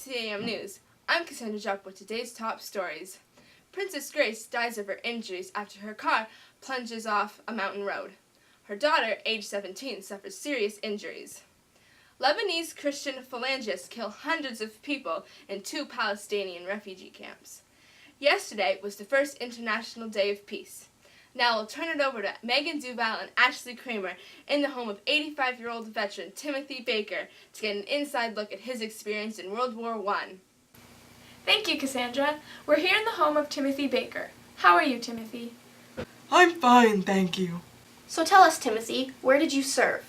CAM News. I'm Cassandra Jupp with today's top stories. Princess Grace dies of her injuries after her car plunges off a mountain road. Her daughter, age 17, suffers serious injuries. Lebanese Christian phalangists kill hundreds of people in 2 Palestinian refugee camps. Yesterday was the first International Day of Peace. Now we'll turn it over to Megan Duval and Ashley Kramer in the home of 85-year-old veteran Timothy Baker to get an inside look at his experience in World War I. Thank you, Cassandra. We're here in the home of Timothy Baker. How are you, Timothy? I'm fine, thank you. So tell us, Timothy, where did you serve?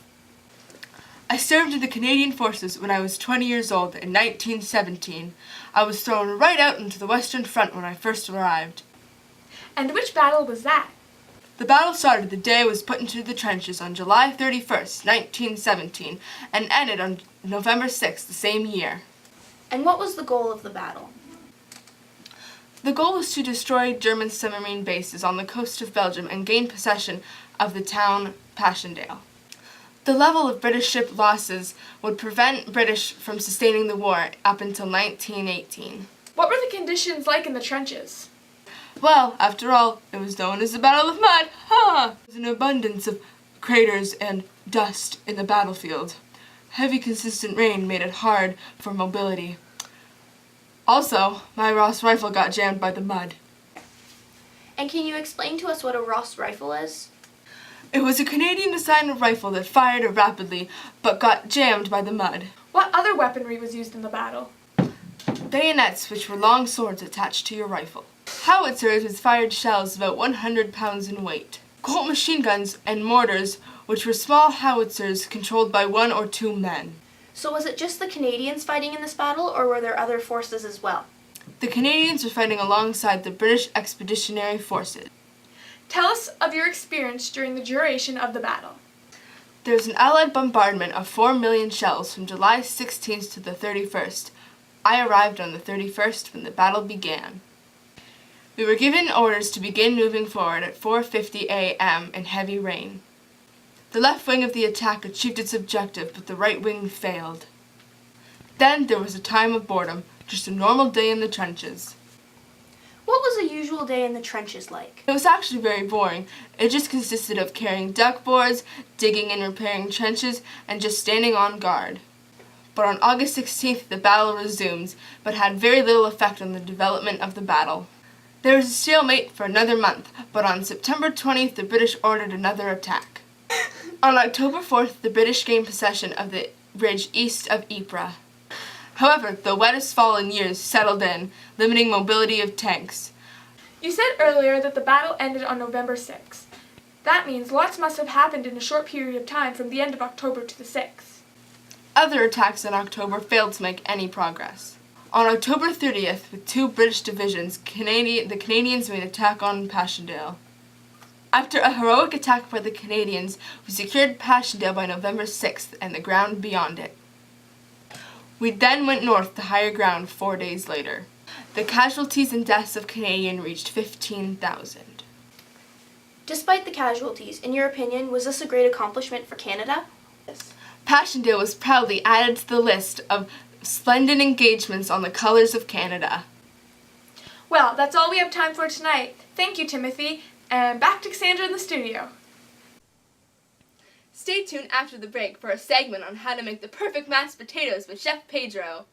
I served in the Canadian Forces when I was 20 years old in 1917. I was thrown right out into the Western Front when I first arrived. And which battle was that? The battle started the day I was put into the trenches on July 31st, 1917, and ended on November 6th the same year. And what was the goal of the battle? The goal was to destroy German submarine bases on the coast of Belgium and gain possession of the town Passchendaele. The level of British ship losses would prevent British from sustaining the war up until 1918. What were the conditions like in the trenches? Well, after all, it was known as the Battle of Mud. Ha! There was an abundance of craters and dust in the battlefield. Heavy, consistent rain made it hard for mobility. Also, my Ross rifle got jammed by the mud. And can you explain to us what a Ross rifle is? It was a Canadian-designed rifle that fired rapidly, but got jammed by the mud. What other weaponry was used in the battle? Bayonets, which were long swords attached to your rifle. Howitzers with fired shells about 100 pounds in weight. Colt machine guns and mortars, which were small howitzers controlled by 1 or 2 men. So was it just the Canadians fighting in this battle, or were there other forces as well? The Canadians were fighting alongside the British Expeditionary Forces. Tell us of your experience during the duration of the battle. There was an Allied bombardment of 4 million shells from July 16th to the 31st. I arrived on the 31st when the battle began. We were given orders to begin moving forward at 4:50 a.m. in heavy rain. The left wing of the attack achieved its objective, but the right wing failed. Then there was a time of boredom, just a normal day in the trenches. What was a usual day in the trenches like? It was actually very boring. It just consisted of carrying duck boards, digging and repairing trenches, and just standing on guard. But on August 16th the battle resumed, but had very little effect on the development of the battle. There was a stalemate for another month, but on September 20th the British ordered another attack. On October 4th the British gained possession of the ridge east of Ypres. However, the wettest fall in years settled in, limiting mobility of tanks. You said earlier that the battle ended on November 6th. That means lots must have happened in a short period of time from the end of October to the 6th. Other attacks in October failed to make any progress. On October 30th, with 2 British divisions, the Canadians made attack on Passchendaele. After a heroic attack by the Canadians, we secured Passchendaele by November 6th and the ground beyond it. We then went north to higher ground 4 days later. The casualties and deaths of Canadians reached 15,000. Despite the casualties, in your opinion, was this a great accomplishment for Canada? Passchendaele was proudly added to the list of splendid engagements on the colors of Canada. Well, that's all we have time for tonight. Thank you, Timothy, and back to Cassandra in the studio. Stay tuned after the break for a segment on how to make the perfect mashed potatoes with Chef Pedro.